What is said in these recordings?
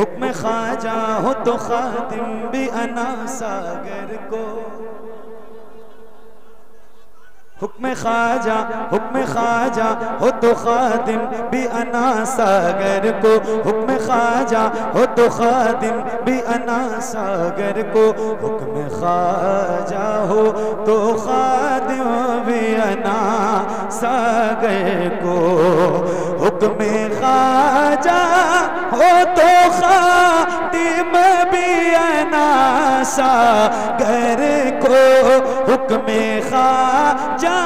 हुक्म ख्वाजा हो तो खातिम भी अना सागर को, हुक्म ख्वाजा हो तो खातिम भी अना सागर को, हुक्म ख्वाजा हो तो खातिम भी अना सागर को, हुक्म ख्वाजा हो तो खातिम भी अना सागर को, हुक्म ख्वाजा हो तो खातिम भी अना सागर को, हुक्म ख्वाजा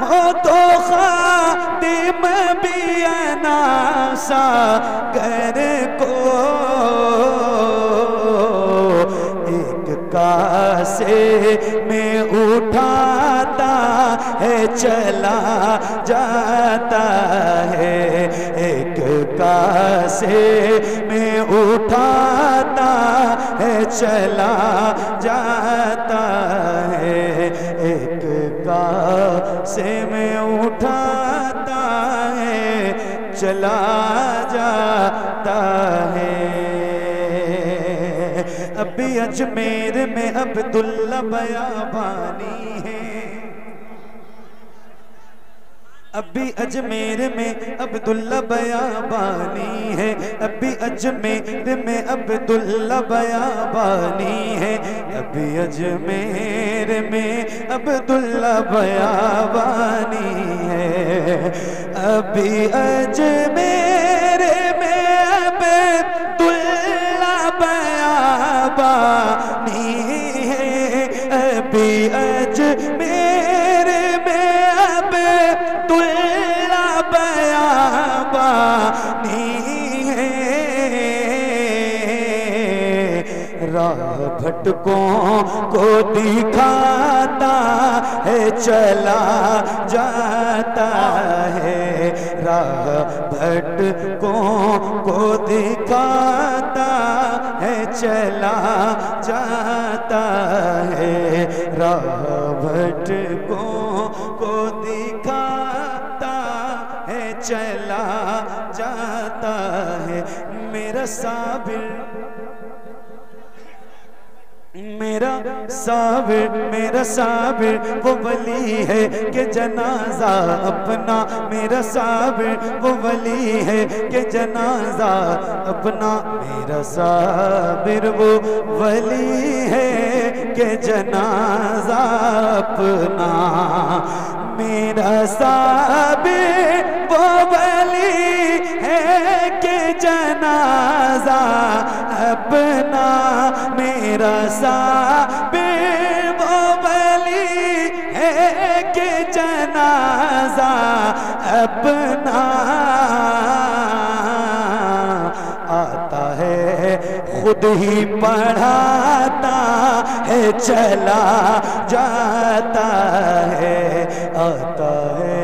हो तो खातिम भी अना सागर को, एक कासे में उठाता है चला जाता है, एक कासे में उठाता है चला जाता है, एक कासे में उठाता है चला जाता है। अभी अजमेर में अब्दुल्ला बयाबानी है, अभी अजमेर में अब्दुल्ला बयाबानी है, अभी अजमेर में अब्दुल्ला बयाबानी है, अभी अजमेर में अब्दुल्ला बयाबानी है, अभी अजमेर में अब्दुल्ला बयाबानी है, अभी अजमेर में अब्दुल्ला बयाबानी है, राह भटकों को दिखाता है चला जाता है, राह भटकों को दिखाता है चला जाता है, राह भटकों को दिखाता है चला जाता है। मेरा साबिर मेरा साबिर वो वली है कि जनाजा अपना, मेरा साबिर वो वली है कि जनाजा अपना, मेरा साबिर वो वली है कि जनाजा अपना, मेरा साबिर वो वली है कि जनाजा अपना, मेरा साबिर वो वली है कि जनाजा अपना, आता है खुद ही पढ़ाता है चला जाता है, आता है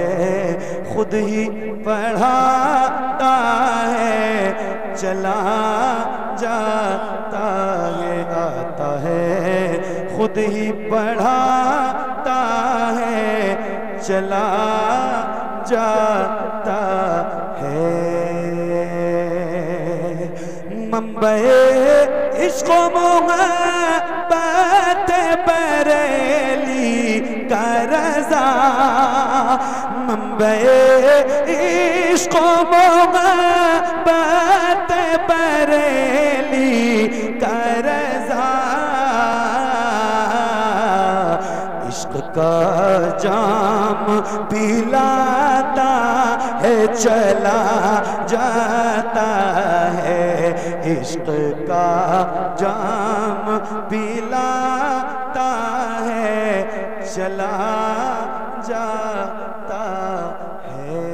खुद ही पढ़ाता है चला जाता है, आता है खुद ही पढ़ाता है चला जाता है। मुंबई इश्क़ मोहब्बत बरेली का रज़ा, मुंबई इश्क़ मोहब्बत बरेली का रज़ा, इश्क़ का जाम पिलाता है चला जाता है, इश्क़ का जाम पिलाता है चला जाता है।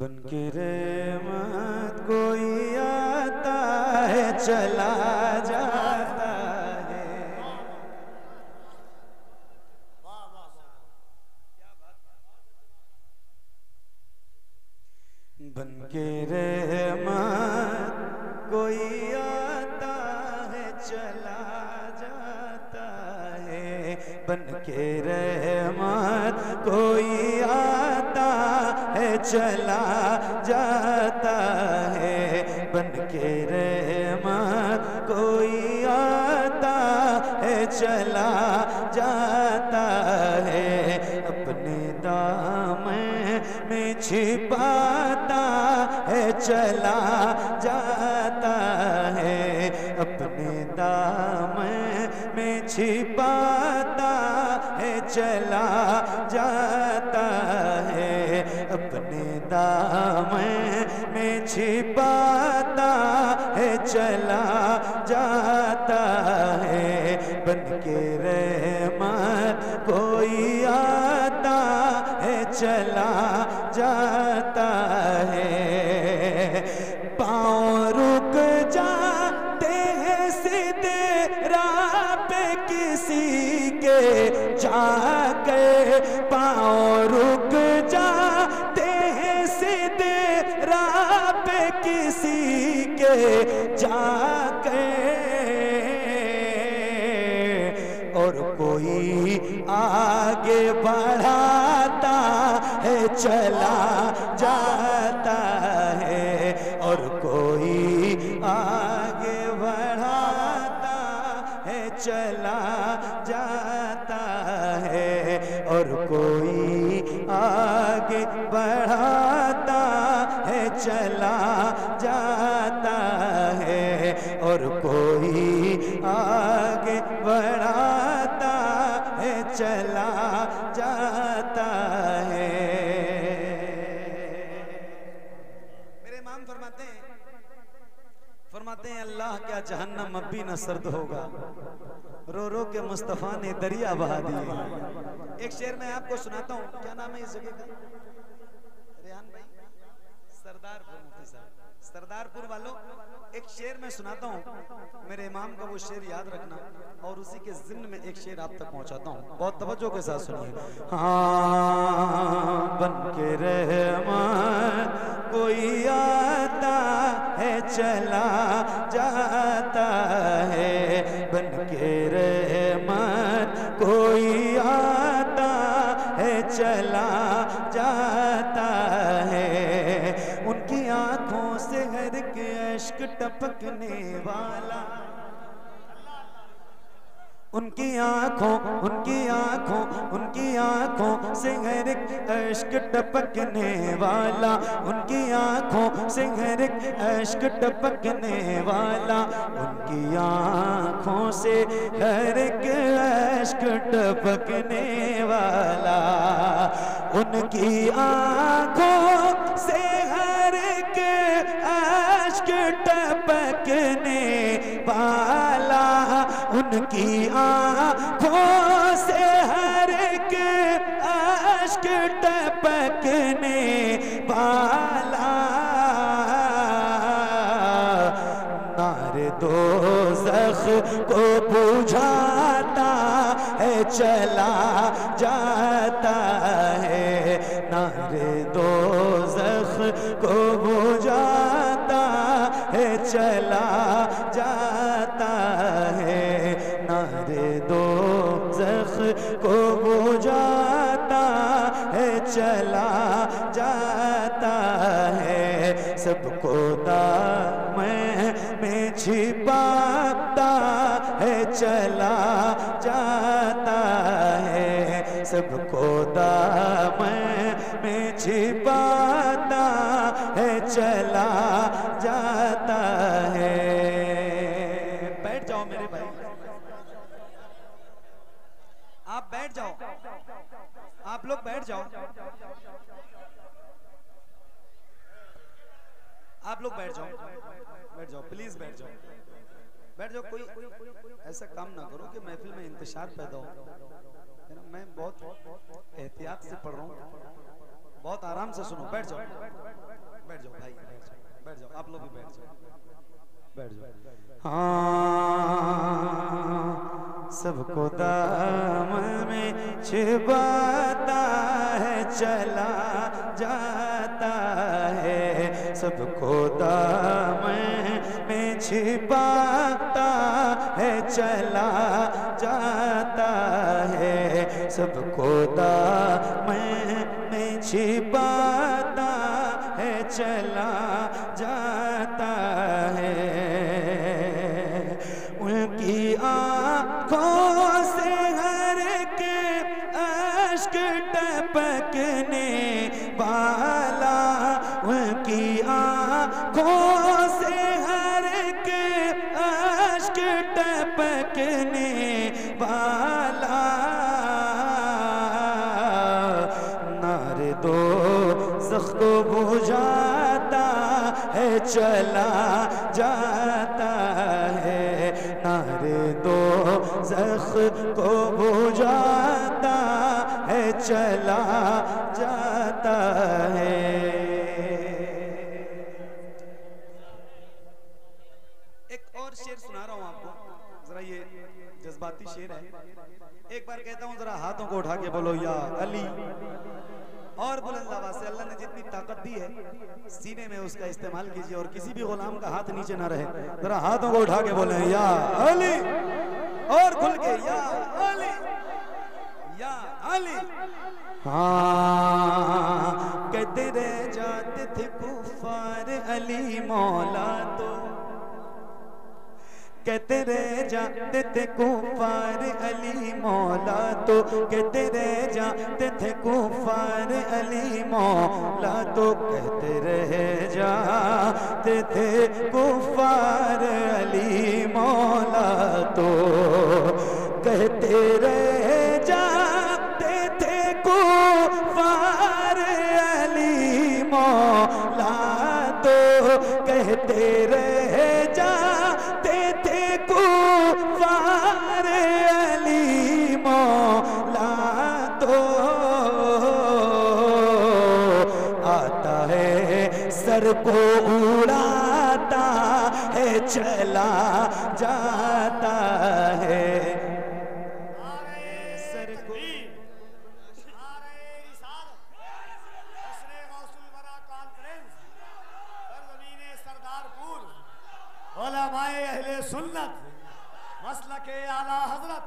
बनके रहमत कोई आता है चला जाता है, बनके रहमत कोई आता है चला जाता है, बनके रहमत कोई आता है चला जाता है। बन के रहमत कोई आता है चला जाता है। अपने दामन में छिपाता है चला जाता है। अपने दामन में छिपाता है चला जाता है। अपने दामन में छिपाता है चला जाता है। बन के रहमत कोई आता है चला जाता है। पाँव रुक जाते हैं सीधे राह पे किसी के जाके। पाँव रुक जाते हैं सीधे राह पे किसी के जाके। और कोई आगे बढ़ाता है चला जाता है। और कोई आगे बढ़ाता है चला जाता है। और कोई आगे बढ़ाता है चला जाता है। और कोई आगे बढ़ाता है चला जाता है। मेरे इमाम फरमाते हैं अल्लाह क्या जहन्नम अब भी न सर्द होगा। रो रो के मुस्तफा ने दरिया बहा दिए। एक शेर मैं आपको सुनाता हूँ। क्या नाम है इस जगह का? रेहान भाई, सरदारपुर मुफ्ती साहब, सरदारपुर वालों एक शेर मैं सुनाता हूँ। मेरे इमाम का वो शेर याद रखना और उसी के ज़िम्न में एक शेर आप तक पहुँचाता हूँ। बहुत तवज्जो के साथ सुनिए। हाँ बन के रहमत कोई आता है चला जाता है। बन के रहमत कोई आता है चला जाता है। उनकी आंखों से हर के अश्क टपकने वाला। उनकी आंखों से हर एक अश्क टपकने वाला। उनकी आंखों से हर एक अश्क टपकने वाला। उनकी आंखों से हर एक अश्क टपकने वाला। उनकी आंखों से हर एक अश्क टपकने वाला। उनकी आँखों से हर एक अश्क टपकने वाला। नारे दोज़ख को बुझाता है चला जाता है। नारे दोज़ख को बुझाता है चला जाता है। नारे दोज़ख को बुझाता है चला जाता है। सबको दामन में छिपाता है चला जाता है। सबको दामन में छिपाता है चला जाता है। बैठ जाओ मेरे भाई, आप बैठ जाओ, आप लोग बैठ जाओ, आप लोग बैठ जाओ, बैठ जाओ प्लीज बैठ जाओ, बैठ जाओ। कोई ऐसा काम ना करो कि महफिल में इंतशार पैदा हो। मैं बहुत एहतियात से पढ़ रहा हूँ, बहुत आराम से सुनो। बैठ जाओ, बैठ जाओ भाई, बैठ जाओ, आप लोग भी बैठ जाओ, बैठ जाओ। हाँ सबको दामन में छिपाता है चला जाता है। सबको दामन में छिपाता है चला जाता है। सबको दामन में छिपाता है चला जाता है। उनकी आँखों से हर के अश्क टपकने वाला, उनकी आँखों से हर के अश्क टपकने वाला, नारे दो ज़ख़्म को बुझाता है चला जाता है। नारे दो ज़ख़्म को बुझाता है चला जाता है। एक और शेर सुना रहा हूं आपको, जरा ये जज्बाती शेर है। एक बार कहता हूं, जरा हाथों को उठा के बोलो या अली, और बुलंद आवाज से। अल्लाह ने जितनी ताकत दी है सीने में उसका इस्तेमाल कीजिए, और किसी भी गुलाम का हाथ नीचे ना रहे। जरा हाथों को उठा के बोले या अली, और खुल के या अली, या अली। हाँ, कहते रह जाते थे कुफार अली मौला तो, कहते रह जाते थे कुफार अली मौला तो, कहते रह जाते थे कुफार अली मौला तो, कहते रह जाते थे कुफार अली मौला तो, कहते रह जाते थे कुफार अली मौला तो, कहते रह जाते थे कुफार अली मौला तो। आता है सर को उड़ाता है चला जाता है। सर को उलमाए अहले सुन्नत मसलके आला हजरत।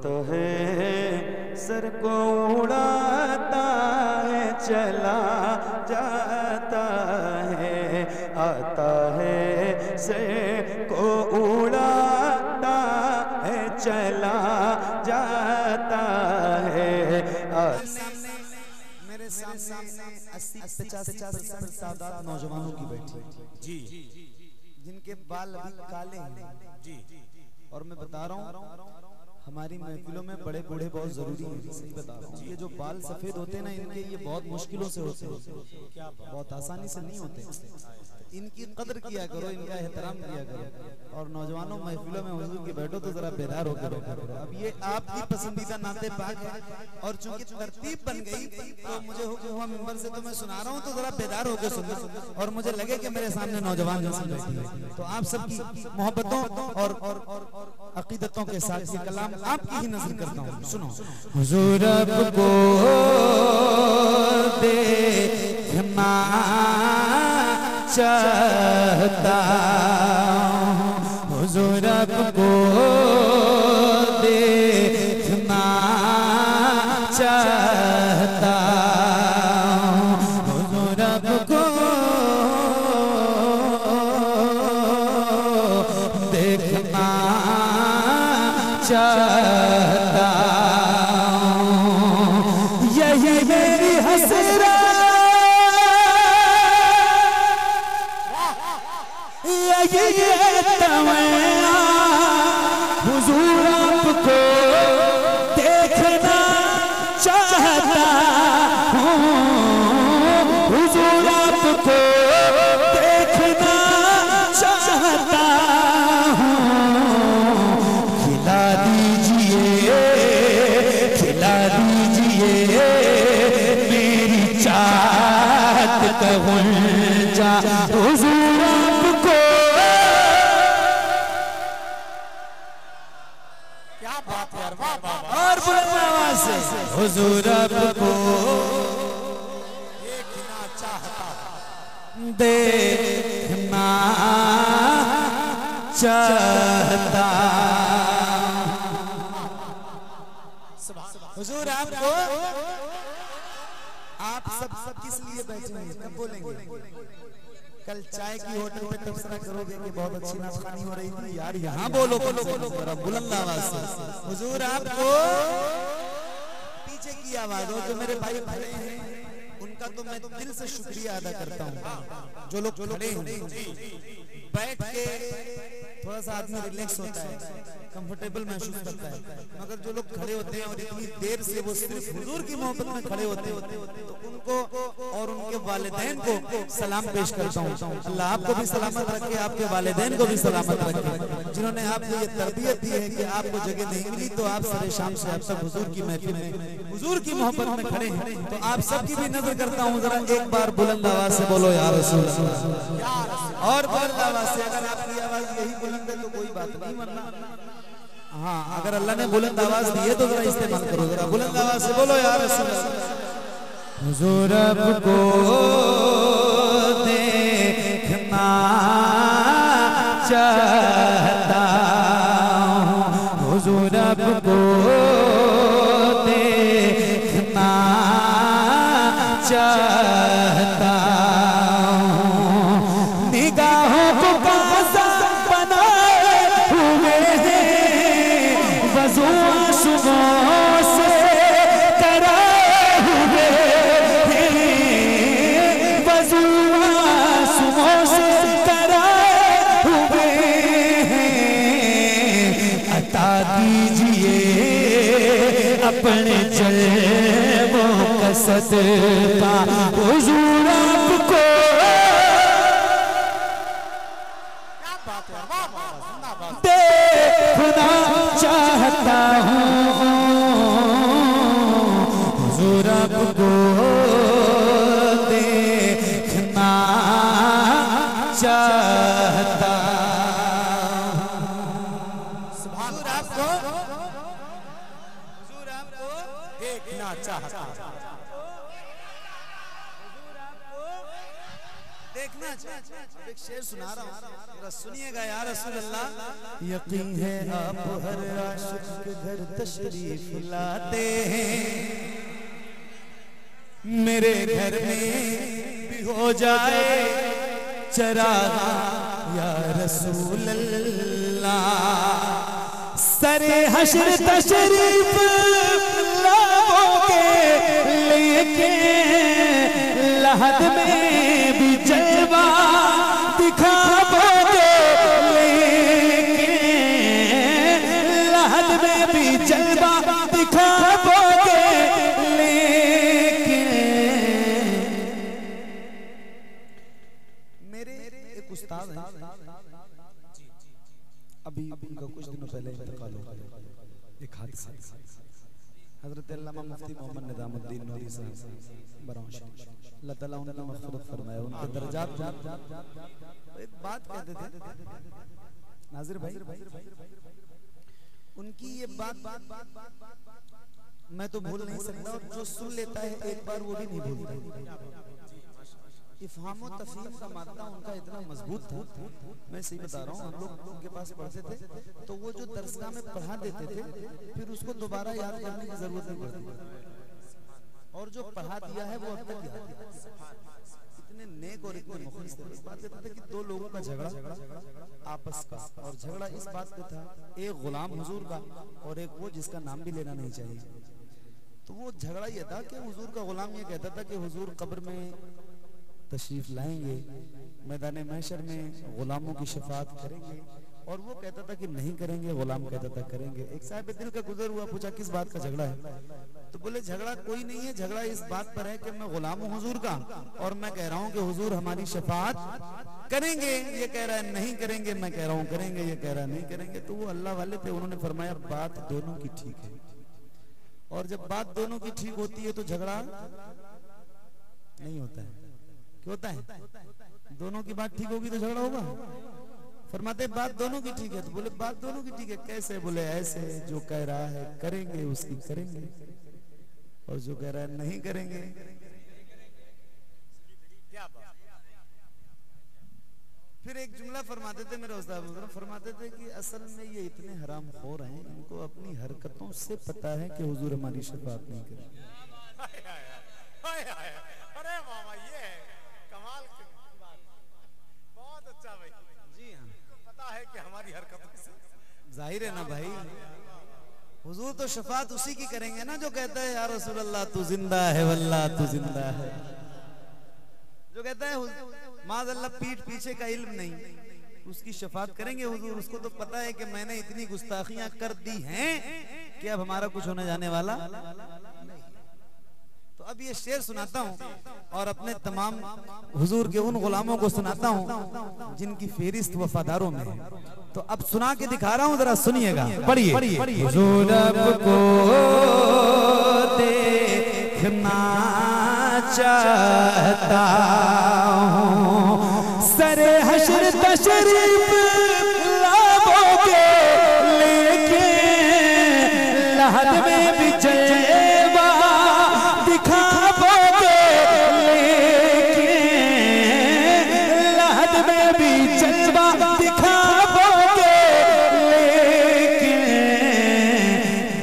तो है सर को उड़ाता है चला जाता है। आता है सर को उड़ाता है चला जाता है। मेरे सामने 80-85% तादाद नौजवानों की बैठी जी, जिनके बाल अभी काले हैं जी। और मैं बता रहा हूँ, हमारी महफिलों में बड़े बूढ़े बहुत जरूरी हैं। सही बता रहा हूँ, ये जो बाल सफेद होते हैं ना, इनके ये बहुत मुश्किलों से होते हैं, बहुत आसानी से नहीं होते। इनकी कदर किया करो, इनका एहतराम किया करो। और नौजवानों, महफिलों में हुजूर की बैठो तो जरा बेदार होकर बैठा करो। अब ये आपकी पसंदीदा नाते पाक है, और चूंकि तरतीब बन गई तो मुझे हुक्म हुआ मिंबर से, तो मैं सुना रहा हूँ, तो जरा बेदार होकर सुनो। और मुझे लगे कि मेरे सामने नौजवान तो आप सबकी मोहब्बतों और अकीदतों के साथ ये कलाम आपकी ही नज़र करता हूँ। सुनो। हुजूर को देखना चाहता हूँ, हुजूर को देखना चाहता हूँ, हुजूर को देखना चाहता हूँ। यही मेरी हसरत, यही तमन्ना, हुजूर आपको देखना चाहता हूँ, हुजूर आपको देखना चाहता हूँ। खिला दीजिए मेरी चाहत का गुंजा, हुजूर आपको। क्या बात है यार, वाह वाह। और बुलंद आवाज से हुजूर आपको देखना चाहता, देखना चाहता, हुजूर आपको आप सब किस लिए बैठे हैं, कब बोलेंगे? कल चाय की होटल पे तबसरा करोगे कि बहुत अच्छी नाचखानी हो रही थी यार, यहाँ बोलो जरा बुलंद आवाज से। हुजूर आपको पीछे की आवाज हो, जो मेरे भाई खड़े हैं उनका तो मैं दिल से शुक्रिया अदा करता हूँ। जो लोग खड़े हैं बैठ के थोड़ा सा आदमी रिलैक्स होता है, कंफर्टेबल महसूस करता है, मगर जो लोग खड़े होते हैं और इतनी देर से वो सिर्फ हुजूर की मोहब्बत में खड़े होते तो उनको और उनके वालिदैन को सलाम पेश करता हूँ। अल्लाह आपको भी सलामत रखे, आपके वालिदैन को भी सलामत रखे, जिन्होंने आपको ये तरबियत दी है कि आपको जगह नहीं मिली तो आप सरे शाम से अब तक हुजूर की महफिल में हुजूर की मोहब्बत में खड़े हैं। तो आप सबकी भी नजर करता हूँ, जरा एक बार बुलंद आवाज से बोलो या रसूल अल्लाह। और बुलंद आवाज से, अगर आपकी आवाज यही बुलंद है तो कोई बात नहीं, वरना हाँ अगर अल्लाह ने बुलंद आवाज दी है तो जरा इस्तेमाल करो, जरा बुलंद आवाज से बोलो या रसूल अल्लाह। हुजूर आपको देखना चाहता हूँ, हुजूर आपको देखना चाहता हूँ, निगाहों को कासा बनाए हुए हैं, वज़ू आंसुओं से कराए हुए हैं, वज़ू आंसुओं से कराए हुए हैं। अता कीजिए अपने जलवों का सदका, हुजूर आपको देखना चाहता हूँ, हुजूर आपको देखना चाहता देखना चाहता हूँ, देखना चाहता। एक शेर सुना रहा हूँ, सुनिएगा या रसूल अल्लाह। यकीन है आप हर आशिक के घर तशरीफ लाते हैं, मेरे घर में भी हो जाए चरागा या रसूल अल्लाह। सरे हश्र तशरीफ लाओगे लेके लहद में भी जलवा दिखाओगे, लेके लहद में भी जलवा दिखाओगे, लेके मेरे एक उस्ताद हैं, अभी उनका कुछ दिनों पहले इंतकाल हो गया एक हादसा। हजरत अल्लामा मुफ्ती मोहम्मद निजामुद्दीन नूरी साहब बरौश, अल्लाह ताला उनकी मग़फ़िरत फरमाए, उनके दर्जात। एक बात कहते थे नाज़िर भाई, उनकी ये बात मैं तो भूल नहीं सकता, और जो सुन लेता है एक बार वो भी नहीं भूलता। इफ़हाम व तफ़हीम का मादा उनका इतना मजबूत था, मैं सही बता रहा हूँ। हम लोग उनके पास पढ़ते थे तो वो जो दरसगाह में पढ़ा देते थे फिर उसको दोबारा याद करने की जरूरत नहीं पड़ती, और जो पढ़ा दिया है वो अब तक याद है। इतने नेक और इतने मुखलिस थे। इस बात कहते थे कि दो लोगों का झगड़ा आपस का, और झगड़ा इस बात पे था, एक गुलाम हुजूर का और एक वो जिसका नाम भी लेना नहीं चाहिए। तो वो झगड़ा ये था कि हुजूर का गुलाम ये कहता था कि हुजूर कब्र में तशरीफ लाएंगे, मैदान महशर में गुलामों की शफाअत करेंगे, और वो कहता था कि नहीं करेंगे, गुलाम कहता था करेंगे। एक साहिब दिल का गुजर हुआ, पूछा किस बात का झगड़ा है? तो बोले झगड़ा कोई नहीं है, झगड़ा इस बात पर है कि मैं गुलाम हूँ हुजूर का और मैं कह रहा हूँ कि हुजूर हमारी शफाअत करेंगे, ये कह रहा है नहीं करेंगे, मैं कह रहा हूँ करेंगे, ये कह रहा है नहीं करेंगे। तो वो अल्लाह वाले थे, उन्होंने फरमाया बात दोनों की ठीक है, और जब बात दोनों की ठीक होती है तो झगड़ा नहीं होता है। क्यों होता है? दोनों की बात ठीक होगी तो झगड़ा होगा। फरमाते बात दोनों की ठीक है, तो बोले बात दोनों की ठीक है कैसे? बोले ऐसे, जो कह रहा है करेंगे उसकी करेंगे, और जो कह रहा है नहीं करेंगे। फिर एक जुमला फरमाते थे मेरे उस्ताद, फरमाते थे कि असल में ये इतने हराम खोर हैं, इनको अपनी हरकतों से पता है कि हुजूर हमारी शफाअत नहीं करेंगे। अरे मामा ये है कमाल की बात, बहुत अच्छा भाई। जी हाँ, पता है कि हमारी हरकतों से जाहिर है ना भाई, हुजूर तो शफात उसी की करेंगे ना जो कहता है या रसूल अल्लाह तू जिंदा है वल्लाह तू जिंदा है। जो कहता है माज़अल्लाह पीठ पीछे का इल्म नहीं, उसकी शफात करेंगे हुजूर। उसको तो पता है कि मैंने इतनी गुस्ताखियां कर दी हैं कि अब हमारा कुछ होने जाने वाला नहीं। तो अब ये शेर सुनाता हूं और अपने तमाम हुजूर के उन गुलामों को सुनाता हूं जिनकी फेरिस्त वफादारों में है। तो अब सुना के दिखा रहा हूं, जरा सुनिएगा, पढ़िए। हुजूर को देखना चाहता हूं, सरे हशर तशरीफ लाओगे लेके, लहद में भी जलवा दिखाओगे लेके, लहद में भी जलवा दिखाओगे लेके,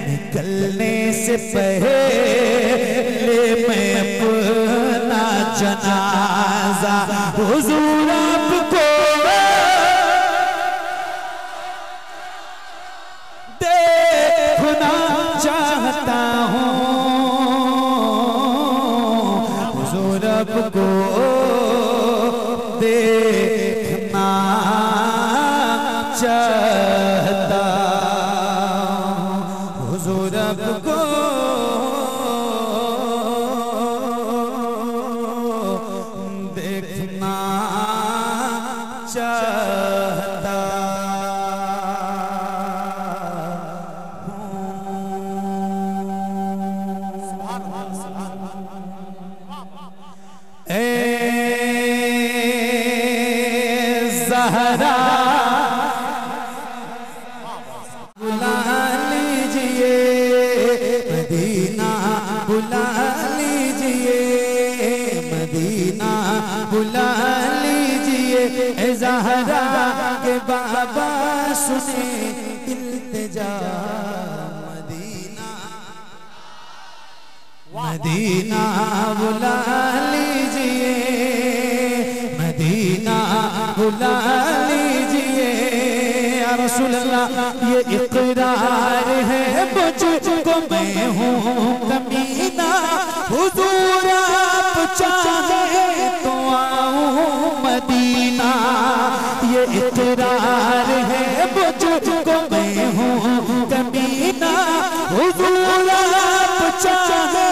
निकलने से पहले मैं अपना जनाजा हुजूर आपको देखना चाहता हूँ, हुजूर आपको देखना चाहता हूँ, हुजूर आपको देखना चाहता हूँ। ए ज़हरा बुला लीजिए, मदीना बुला लीजिए, मदीना बुला लीजिए, ए ज़हरा के बाबा सुने इल्तिजा, मदीना मदीना बुला लीजिए, मदीना बुला लीजिए, या रसूल अल्लाह ये इकरार है मुझको मैं हूँ कमीना, हुजूर आप चाहे तो आऊं मदीना, ये इकरार है मुझको मैं हूँ कमीना, हुजूर आप चाहे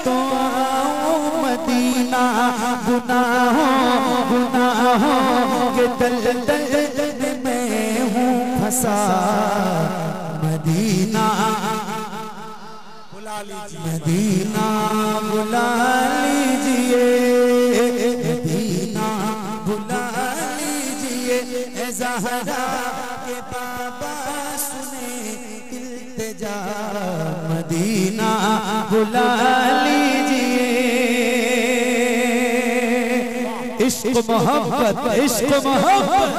तो आऊं मदीना, गुनाहों के दलदल में मैं हूँ फंसा, मदीना बुला लीजिए, मदीना बुला लीजिए, मदीना बुला लीजिए, ए ज़हरा के बाबा सुने इल्तिजा, मदीना बुला लीजिए। इश्क मोहब्बत, इश्क मोहब्बत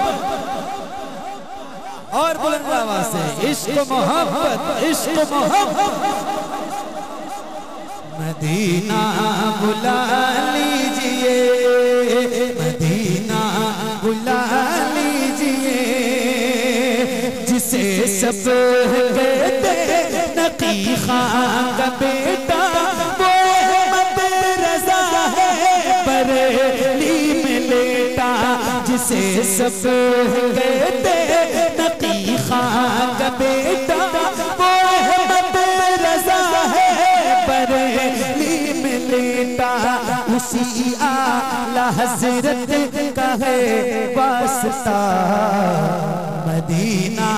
और बुलंद आवाज से, इश्क मोहब्बत, इश्क मोहब्बत, मदीना बुला लीजिए, मदीना बुला लीजिए, जिसे सब कहते नकी खां का बेटा, वो अहमद रज़ा है बरेली में लेटा, जिसे सब कहते नकी खां का बेटा, वो अहमद रज़ा है बरेली में लेटा, उसी आला हज़रत का है वास्ता, मदीना।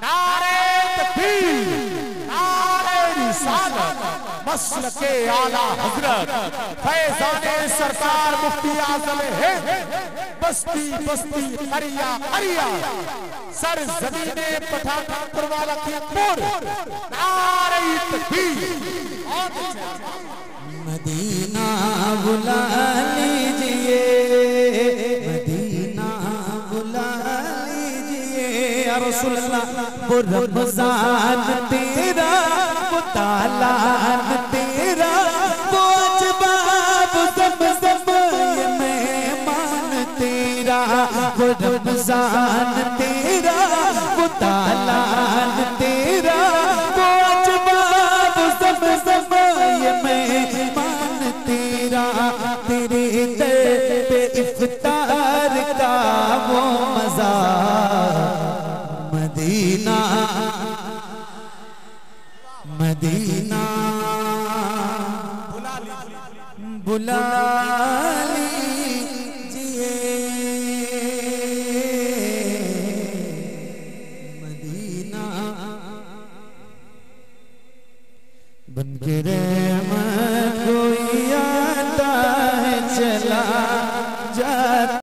नारे तकबीर, नारे रिसालत, मसलके आला हज़रत, फैज़ाने सरकार मुफ्ती आज़म है, बस्ती बस्ती अरिया अरिया, सर ज़मीने पठानपुर वाला लखीमपुर, नारे तकबीर। मदीना बुला लीजिए, मदीना बुला लीजिए, या रसूल अल्लाह वो रमज़ान तेरा, वो तालान तेरा, वो वो रमजान तेरा, वो तालान तेरा, वो अजवाब ज़म-ज़म ये मेहमान तेरा, तेरे दर पे इफ्तार का वो मज़ा, मदीना मदीना बुला ली